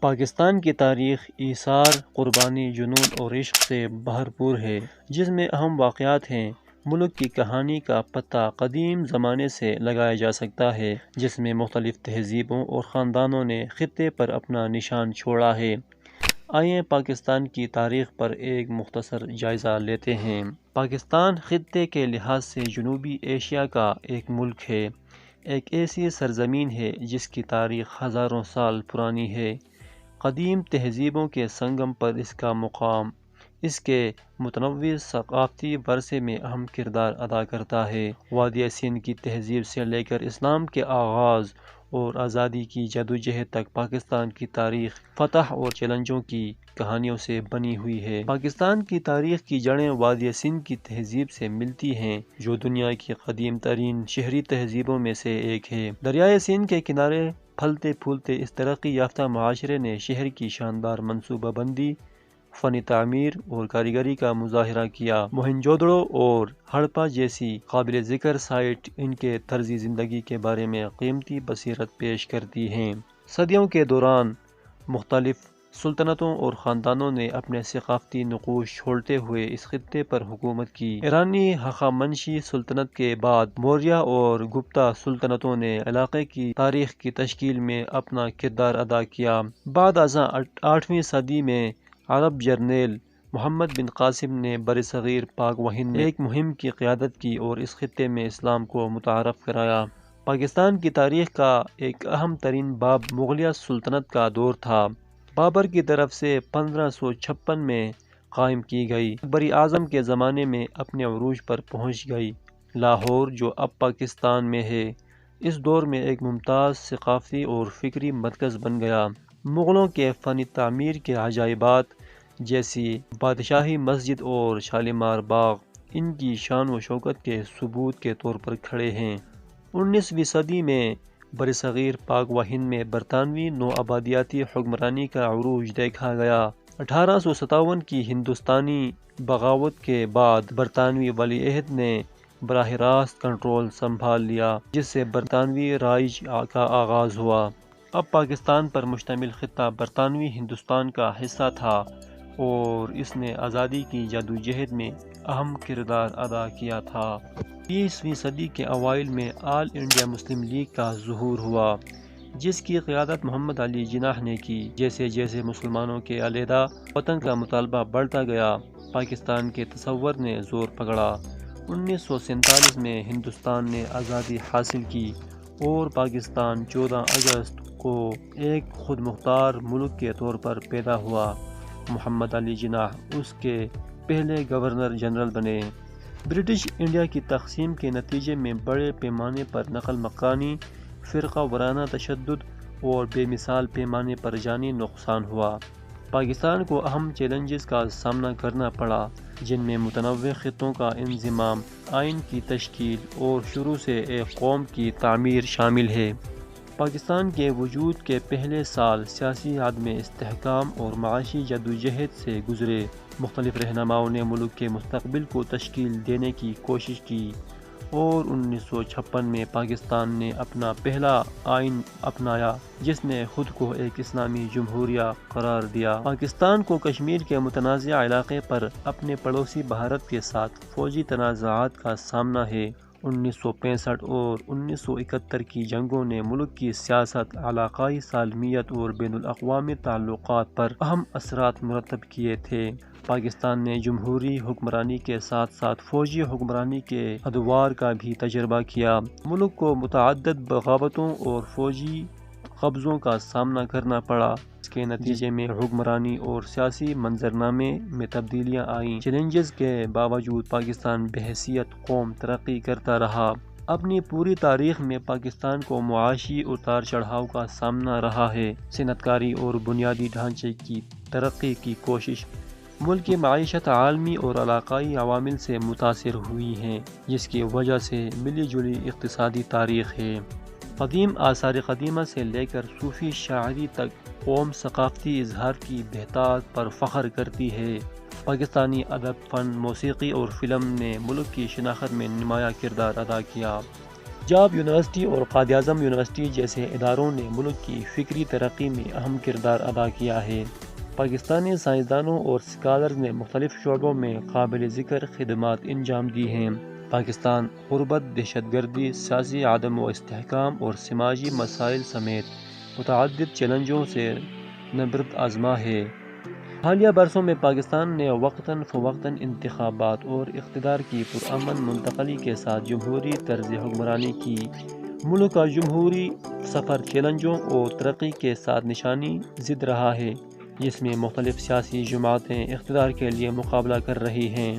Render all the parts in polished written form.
پاکستان کی تاریخ ایثار، قربانی، جنون اور عشق سے بھرپور ہے، جس میں اہم واقعات ہیں۔ ملک کی کہانی کا پتہ قدیم زمانے سے لگایا جا سکتا ہے، جس میں مختلف تہذیبوں اور خاندانوں نے خطے پر اپنا نشان چھوڑا ہے۔ آئیے پاکستان کی تاریخ پر ایک مختصر جائزہ لیتے ہیں۔ پاکستان خطے کے لحاظ سے جنوبی ایشیا کا ایک ملک ہے، ایک ایسی سرزمین ہے جس کی تاریخ ہزاروں سال پرانی ہے۔ قدیم تہذیبوں کے سنگم پر اس کا مقام اس کے متنوع ثقافتی ورثے میں اہم کردار ادا کرتا ہے۔ وادی سندھ کی تہذیب سے لے کر اسلام کے آغاز اور آزادی کی جدوجہد تک پاکستان کی تاریخ فتح اور چیلنجوں کی کہانیوں سے بنی ہوئی ہے۔ پاکستان کی تاریخ کی جڑیں وادی سندھ کی تہذیب سے ملتی ہیں، جو دنیا کی قدیم ترین شہری تہذیبوں میں سے ایک ہے۔ دریائے سندھ کے کنارے پھلتے پھولتے اس ترقی یافتہ معاشرے نے شہر کی شاندار منصوبہ بندی، فنی تعمیر اور کاریگری کا مظاہرہ کیا۔ موہنجودڑو اور ہڑپا جیسی قابل ذکر سائٹ ان کے طرز زندگی کے بارے میں قیمتی بصیرت پیش کرتی ہیں۔ صدیوں کے دوران مختلف سلطنتوں اور خاندانوں نے اپنے ثقافتی نقوش چھوڑتے ہوئے اس خطے پر حکومت کی۔ ایرانی ہخامنشی سلطنت کے بعد موریہ اور گپتا سلطنتوں نے علاقے کی تاریخ کی تشکیل میں اپنا کردار ادا کیا۔ بعد ازاں 8ویں صدی میں عرب جرنیل محمد بن قاسم نے برصغیر پاک و ہند میں ایک مہم کی قیادت کی اور اس خطے میں اسلام کو متعارف کرایا۔ پاکستان کی تاریخ کا ایک اہم ترین باب مغلیہ سلطنت کا دور تھا۔ بابر کی طرف سے 1556 میں قائم کی گئی، اکبر اعظم کے زمانے میں اپنے عروج پر پہنچ گئی۔ لاہور، جو اب پاکستان میں ہے، اس دور میں ایک ممتاز ثقافتی اور فکری مرکز بن گیا۔ مغلوں کے فن تعمیر کے عجائبات جیسی بادشاہی مسجد اور شالیمار باغ ان کی شان و شوکت کے ثبوت کے طور پر کھڑے ہیں۔ 19ویں صدی میں برصغیر پاک و ہند میں برطانوی نوآبادیاتی حکمرانی کا عروج دیکھا گیا۔ 1857 کی ہندوستانی بغاوت کے بعد برطانوی ولی عہد نے براہ راست کنٹرول سنبھال لیا، جس سے برطانوی راج کا آغاز ہوا۔ اب پاکستان پر مشتمل خطہ برطانوی ہندوستان کا حصہ تھا اور اس نے آزادی کی جدوجہد میں اہم کردار ادا کیا تھا۔ 20ویں صدی کے اوائل میں آل انڈیا مسلم لیگ کا ظہور ہوا، جس کی قیادت محمد علی جناح نے کی۔ جیسے جیسے مسلمانوں کے علیحدہ وطن کا مطالبہ بڑھتا گیا، پاکستان کے تصور نے زور پکڑا۔ 1947 میں ہندوستان نے آزادی حاصل کی اور پاکستان 14 اگست کو ایک خود مختار ملک کے طور پر پیدا ہوا۔ محمد علی جناح اس کے پہلے گورنر جنرل بنے۔ برٹش انڈیا کی تقسیم کے نتیجے میں بڑے پیمانے پر نقل مکانی، فرقہ وارانہ تشدد اور بے مثال پیمانے پر جانی نقصان ہوا۔ پاکستان کو اہم چیلنجز کا سامنا کرنا پڑا، جن میں متنوع خطوں کا انضمام، آئین کی تشکیل اور شروع سے ایک قوم کی تعمیر شامل ہے۔ پاکستان کے وجود کے پہلے سال سیاسی عدم استحکام اور معاشی جدوجہد سے گزرے۔ مختلف رہنماؤں نے ملک کے مستقبل کو تشکیل دینے کی کوشش کی اور 1956 میں پاکستان نے اپنا پہلا آئین اپنایا، جس نے خود کو ایک اسلامی جمہوریہ قرار دیا۔ پاکستان کو کشمیر کے متنازع علاقے پر اپنے پڑوسی بھارت کے ساتھ فوجی تنازعات کا سامنا ہے۔ 1965 اور 1971 کی جنگوں نے ملک کی سیاست، علاقائی سالمیت اور بین الاقوامی تعلقات پر اہم اثرات مرتب کیے تھے۔ پاکستان نے جمہوری حکمرانی کے ساتھ ساتھ فوجی حکمرانی کے ادوار کا بھی تجربہ کیا۔ ملک کو متعدد بغاوتوں اور فوجی قبضوں کا سامنا کرنا پڑا، جس کے نتیجے میں حکمرانی اور سیاسی منظرنامے میں تبدیلیاں آئیں۔ چیلنجز کے باوجود پاکستان بحیثیت قوم ترقی کرتا رہا۔ اپنی پوری تاریخ میں پاکستان کو معاشی اتار چڑھاؤ کا سامنا رہا ہے۔ صنعت کاری اور بنیادی ڈھانچے کی ترقی کی کوشش، ملک کی معیشت عالمی اور علاقائی عوامل سے متاثر ہوئی ہے، جس کی وجہ سے ملی جلی اقتصادی تاریخ ہے۔ قدیم آثار قدیمہ سے لے کر صوفی شاعری تک قوم ثقافتی اظہار کی بہتات پر فخر کرتی ہے۔ پاکستانی ادب، فن، موسیقی اور فلم نے ملک کی شناخت میں نمایاں کردار ادا کیا۔ پنجاب یونیورسٹی اور قائد اعظم یونیورسٹی جیسے اداروں نے ملک کی فکری ترقی میں اہم کردار ادا کیا ہے۔ پاکستانی سائنسدانوں اور اسکالرز نے مختلف شعبوں میں قابل ذکر خدمات انجام دی ہیں۔ پاکستان غربت، دہشت گردی، سیاسی عدم و استحکام اور سماجی مسائل سمیت متعدد چیلنجوں سے نبرد آزما ہے۔ حالیہ برسوں میں پاکستان نے وقتاً فوقتاً انتخابات اور اقتدار کی پرامن منتقلی کے ساتھ جمہوری طرز حکمرانی کی۔ ملک کا جمہوری سفر چیلنجوں اور ترقی کے ساتھ نشانی زد رہا ہے، جس میں مختلف سیاسی جماعتیں اقتدار کے لیے مقابلہ کر رہی ہیں۔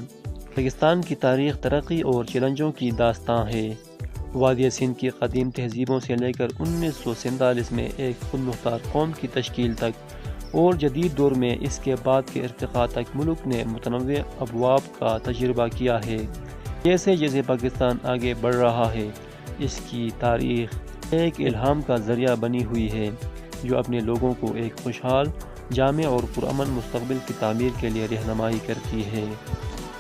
پاکستان کی تاریخ ترقی اور چیلنجوں کی داستاں ہے۔ وادی سندھ کی قدیم تہذیبوں سے لے کر 1947 میں ایک خود مختار قوم کی تشکیل تک اور جدید دور میں اس کے بعد کے ارتقاء تک ملک نے متنوع ابواب کا تجربہ کیا ہے۔ جیسے جیسے پاکستان آگے بڑھ رہا ہے، اس کی تاریخ ایک الہام کا ذریعہ بنی ہوئی ہے، جو اپنے لوگوں کو ایک خوشحال، جامع اور پرامن مستقبل کی تعمیر کے لیے رہنمائی کرتی ہے۔